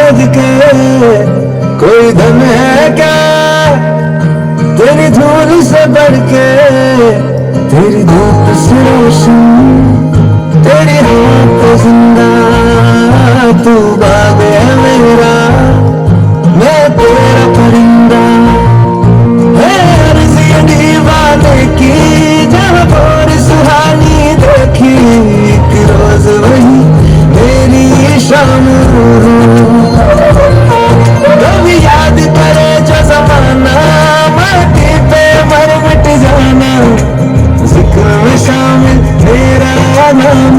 सदके कोई धन है क्या तेरी धूल से बढ़ के, तेरी धूप से रोशन तेरी रात जिंदा, तू बाग है मेरा मैं तेरा परिंदा, है अर्ज़ी दीवाने की जहाँ और सुहानी देखी, एक रोज वही मेरी शाम कभी याद करे जो जमाना, माटी पे मर मिट जाना, जिक्र में शामिल मेरा नाम।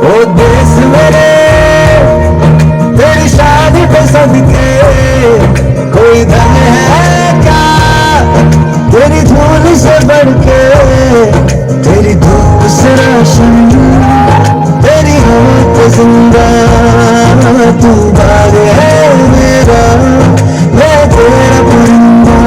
ओ देश मेरे तेरी शादी पे सदके कोई धन है क्या तेरी धूल से बढ़ के, तेरी धूप से रोशन तेरी होत जिंदा, तू बाग है मेरा मैं तेरा परिंदा।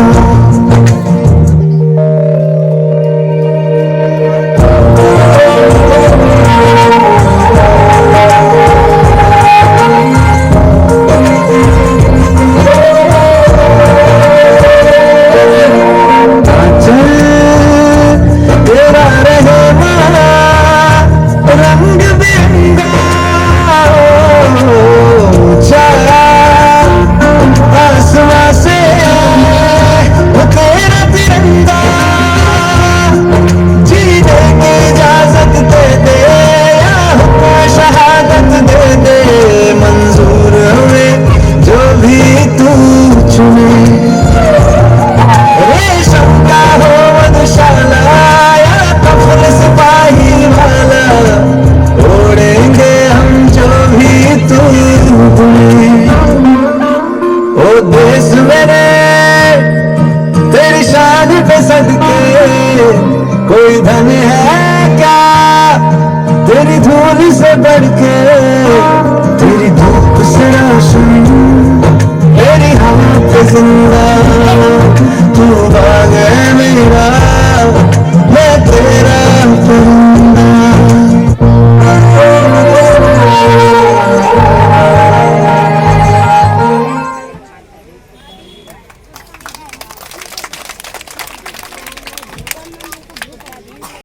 देश मेरे तेरी शादी पे सदके कोई धन है क्या तेरी धूल से बढ़ के, तेरी धूप से रोशन